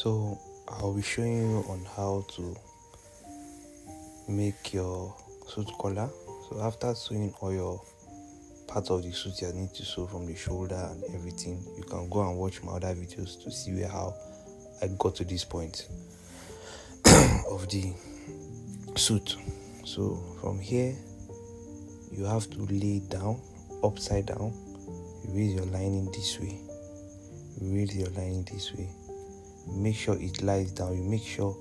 So I'll be showing you on how to make your suit collar. So after sewing all your parts of the suit you need to sew from the shoulder and everything, you can go and watch my other videos to see how I got to this point of the suit. So from here you have to lay it down upside down. You raise your lining this way. Make sure it lies down. You make sure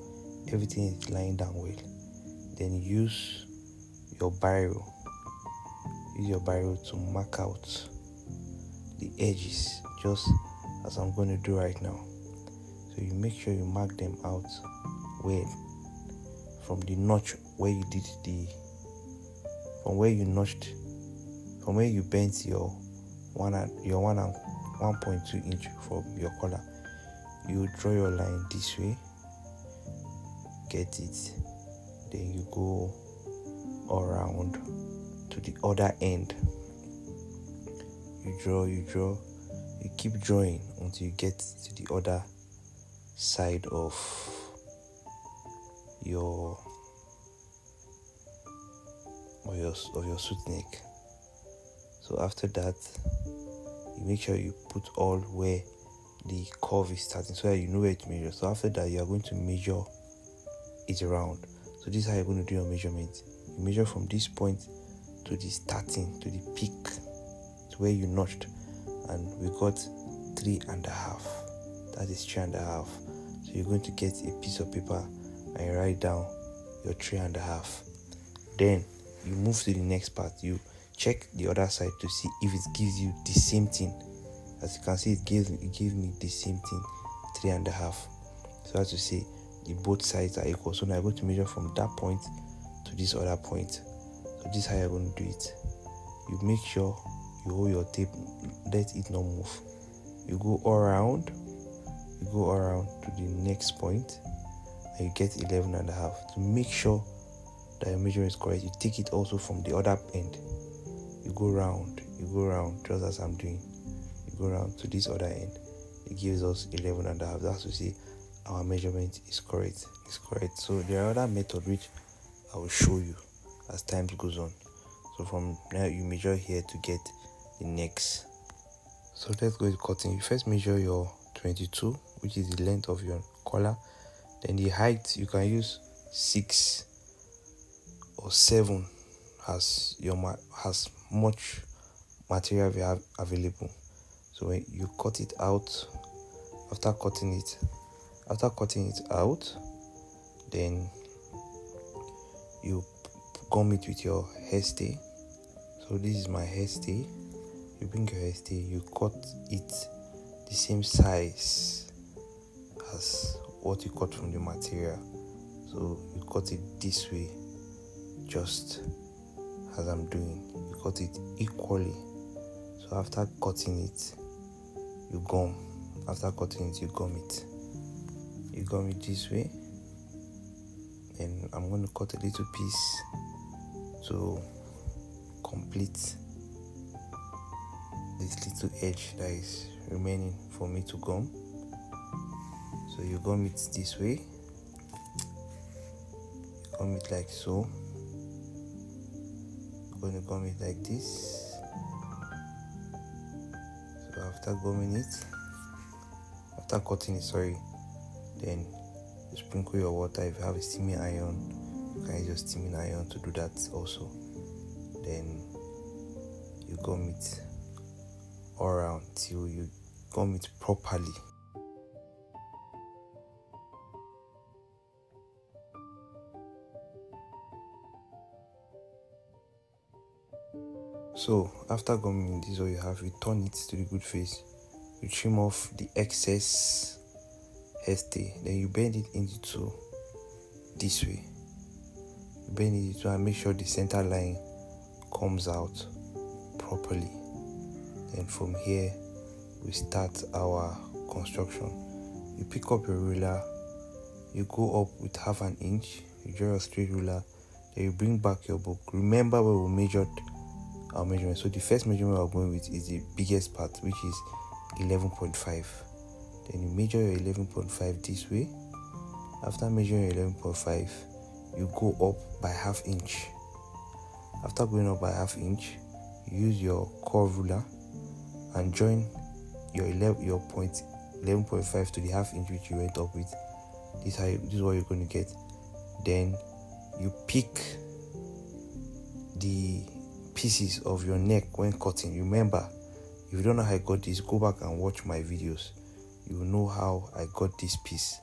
everything is lying down well. Then use your biro. To mark out the edges, just as I'm going to do right now. So you make sure you mark them out well from the notch where you did from where you bent your 1.2 inch from your collar. You draw your line this way, get it, then you go around to the other end. You draw, you keep drawing until you get to the other side of your suit neck. So after that, you make sure you put all where the curve is starting so that you know where to measure. So after that, you are going to measure it around. So this is how you're going to do your measurement. You measure from this point to the starting, to the peak, to where you notched, and we got 3.5. That is 3.5. So you're going to get a piece of paper and you write down your 3.5. Then you move to the next part. You check the other side to see if it gives you the same thing. As you can see, it gave me the same thing, 3.5. So as to say, the both sides are equal. So now I'm going to measure from that point to this other point. So this is how you're going to do it. You make sure you hold your tape, let it not move. You go around to the next point, and you get 11.5. To make sure that your measurement is correct, you take it also from the other end. You go round, just as I'm doing. You go round to this other end. It gives us 11.5. That's to say our measurement is correct. So there are other methods which I will show you as time goes on. So from now you measure here to get the next. So let's go to cutting. You first measure your 22, which is the length of your collar. Then the height, you can use 6 or 7 as much material you have available. So when you cut it out, after cutting it out, then you gum it with your hairstay. So this is my hairstay. You bring your hairstay, you cut it the same size as what you cut from the material. So you cut it this way, just as I'm doing. You cut it equally. So after cutting it, you gum. After cutting it, you gum it. You gum it this way. And I'm going to cut a little piece to complete this little edge that is remaining for me to gum. So you gum it this way. You gum it like so. I'm going to gum it like this. So after gumming it, after cutting it, then you sprinkle your water. If you have a steaming iron, you can use your steaming iron to do that also. Then you gum it all around till you gum it properly. So after gumming, this is all you have. You turn it to the good face. You trim off the excess hairstay. Then you bend it into this way. You bend it into and make sure the center line comes out properly. Then from here we start our construction. You pick up your ruler, you go up with 1/2 inch, you draw a straight ruler, then you bring back your book. Remember where we measured our measurement. So the first measurement we're going with is the biggest part, which is 11.5. then you measure your 11.5 this way. After measuring 11.5, you go up by half inch. After going up by half inch, you use your curve ruler and join your point 11.5 to the half inch which you went up with. This is what you're going to get. Then you pick the pieces of your neck when cutting. Remember, if you don't know how I got this, go back and watch my videos. You will know how I got this piece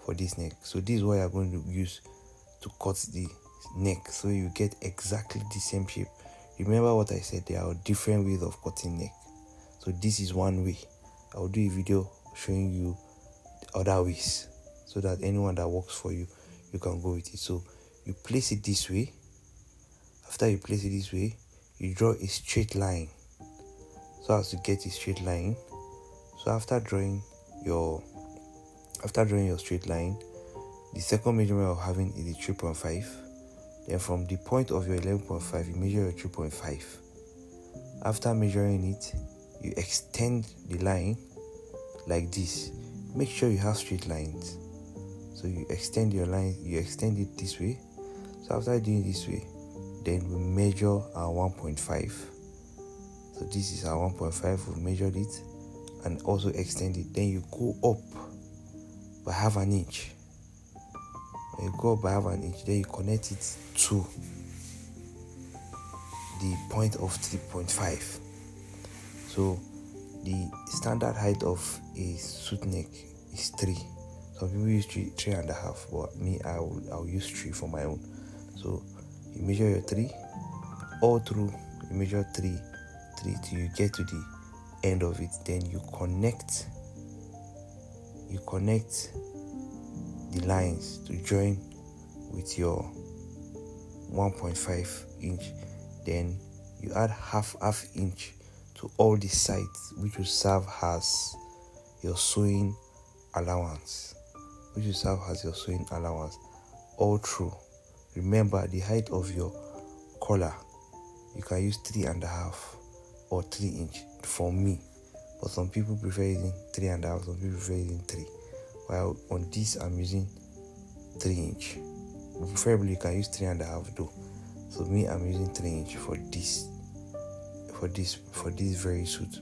for this neck. So this is what you're going to use to cut the neck, so you get exactly the same shape. Remember what I said, there are different ways of cutting neck. So this is one way. I'll do a video showing you the other ways, so that anyone that works for you, you can go with it. So you place it this way. After you place it this way, you draw a straight line so as to get a straight line. So after drawing your straight line, the second measurement of having is the 3.5. Then from the point of your 11.5, you measure your 3.5. After measuring it, you extend the line like this. Make sure you have straight lines. So you extend your line, you extend it this way. So after doing it this way, then we measure our 1.5. So this is our 1.5. We measured it and also extend it. Then you go up by half an inch. When you go up by half an inch, then you connect it to the point of 3.5. So the standard height of a suit neck is 3. Some people use 3.5, but me, I'll use 3 for my own. So you measure your 3 all through. You measure 3 till you get to the end of it. Then you connect the lines to join with your 1.5 inch. Then you add half inch to all the sides, which will serve as your sewing allowance. All through. Remember, the height of your collar, you can use 3.5 or 3 inch for me, but some people prefer using 3.5, some people prefer using 3. While on this I'm using 3 inch. Preferably you can use 3.5 though. So me, I'm using 3 inch for this very suit.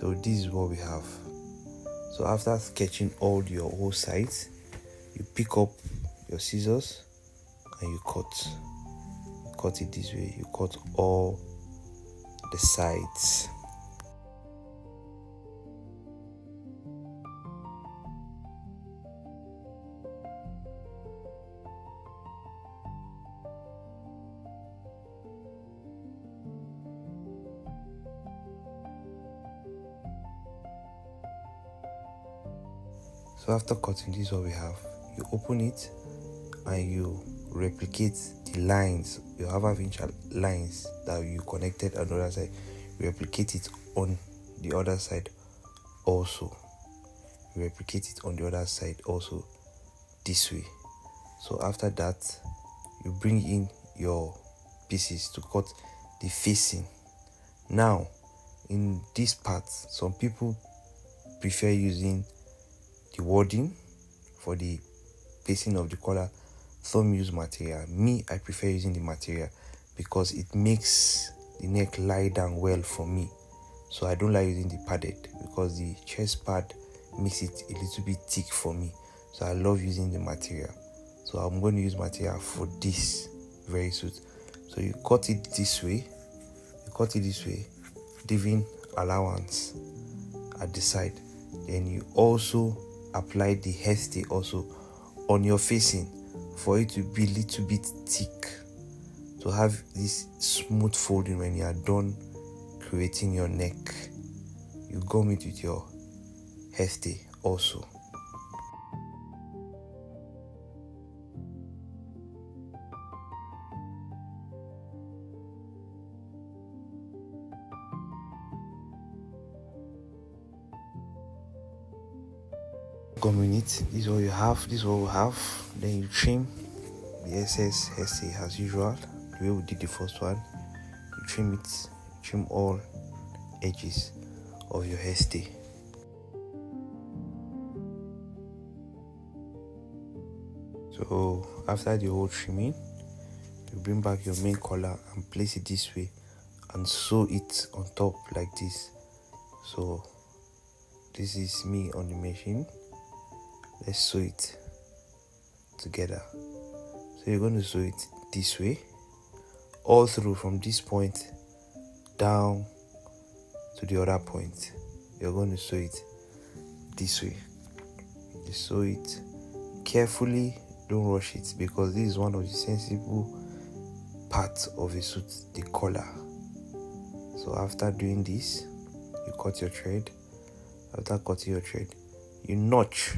So this is what we have. So after sketching all your whole sides, you pick up your scissors and you cut it this way. You cut all the sides. So after cutting, this is what we have. You open it and you replicate the lines, your half-inch lines that you connected on the other side. You replicate it on the other side also. This way. So after that, you bring in your pieces to cut the facing. Now, in this part, some people prefer using the wording for the facing of the collar. Some use material. Me, I prefer using the material because it makes the neck lie down well for me. So I don't like using the padded because the chest pad makes it a little bit thick for me. So I love using the material. So I'm going to use material for this very suit. So you cut it this way, leaving allowance at the side. Then you also apply the hairstay also on your facing for it to be a little bit thick, to have this smooth folding. When you are done creating your neck, you gum it with your hairstay also. Gumming it, this is what you have, this is what we have. Then you trim the excess hairstay as usual, the way we did the first one. You trim it, trim all edges of your hairstay. So after the whole trimming, you bring back your main collar and place it this way and sew it on top like this. So this is me on the machine. Let's sew it together. So you're going to sew it this way all through, from this point down to the other point. You're going to sew it this way. You sew it carefully, don't rush it, because this is one of the sensible parts of a suit, the collar. So after doing this, you cut your thread. After cutting your thread, you notch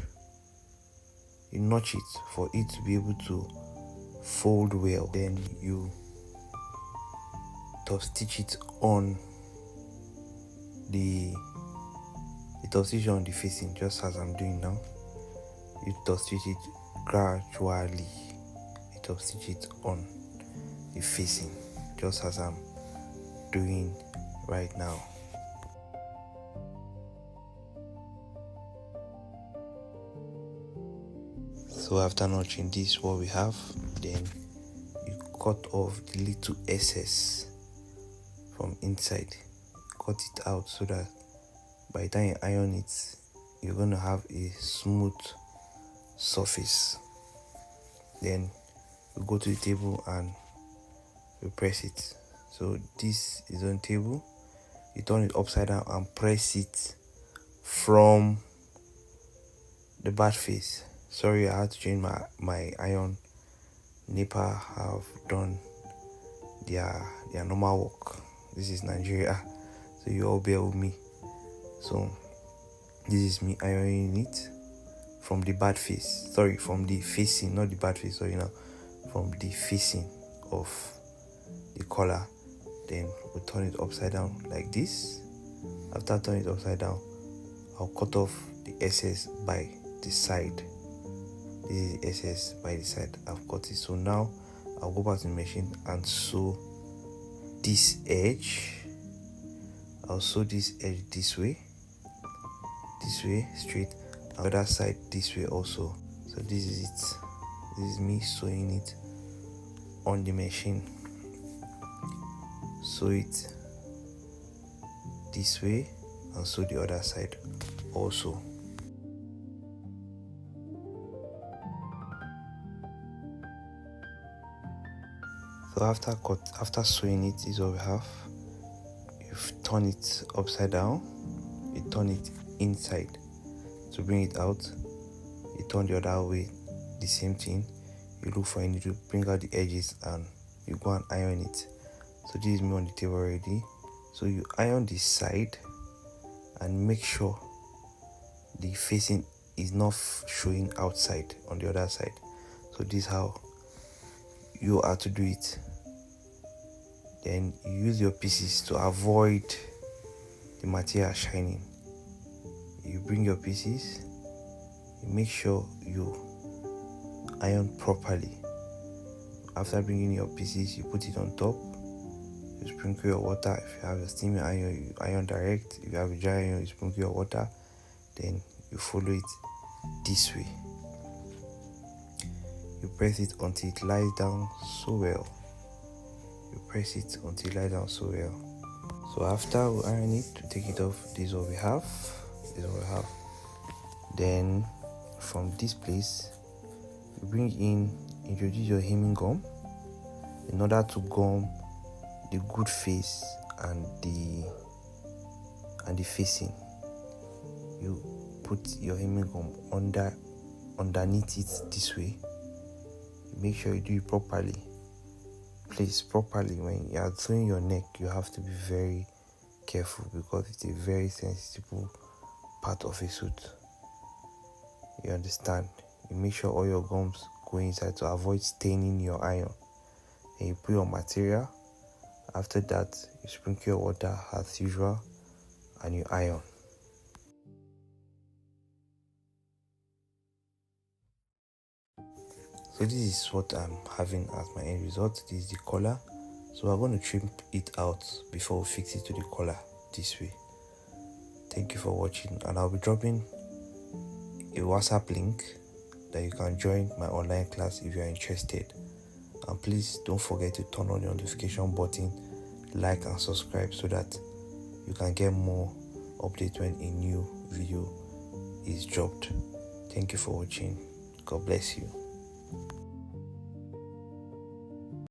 it for it to be able to fold well. Then you top stitch it on the top stitch on the facing, just as I'm doing now. You top stitch it gradually. You top stitch it on the facing, just as I'm doing right now. So after notching this, what we have, then you cut off the little excess from inside. Cut it out so that by the time you iron it, you're going to have a smooth surface. Then you go to the table and you press it. So this is on table. You turn it upside down and press it from the bad face. Sorry, I had to change my iron. NEPA have done their normal work. This is Nigeria, so you all bear with me. So this is me ironing it from the bad face. Sorry, from the facing, not the bad face. Sorry, now from the facing of the collar. Then we turn it upside down like this. After turning it upside down, I'll cut off the excess by the side. This is the excess by the side. I've cut it. So now I'll go back to the machine and sew this edge. I'll sew this edge this way straight, and the other side this way also. So this is it. This is me sewing it on the machine. Sew it this way and sew the other side also. So after sewing it, this is what we have. You turn it upside down, you turn it inside to bring it out, you turn the other way, the same thing. You look for a needle, bring out the edges, and you go and iron it. So this is me on the table already. So you iron this side and make sure the facing is not showing outside on the other side. So this is how you are to do it. Then you use your pieces to avoid the material shining. You bring your pieces, you make sure you iron properly. After bringing your pieces, you put it on top. You sprinkle your water. If you have a steaming iron, you iron direct. If you have a dry iron, you sprinkle your water. Then you follow it this way. You press it until it lies down so well. You press it until it lies down so well. So after we iron it, to take it off, this is what we have. Then from this place, you introduce your hemming gum in order to gum the good face and the facing. You put your hemming gum underneath it this way. Make sure you do it properly. Place properly. When you are sewing your neck, you have to be very careful because it's a very sensitive part of a suit. You understand? You make sure all your gums go inside to avoid staining your iron. Then you put your material. After that, you sprinkle your water as usual and you iron. So this is what I'm having as my end result. This is the collar. So we're going to trim it out before we fix it to the collar this way. Thank you for watching, and I'll be dropping a WhatsApp link that you can join my online class if you are interested. And please don't forget to turn on the notification button, like and subscribe so that you can get more updates when a new video is dropped. Thank you for watching. God bless you.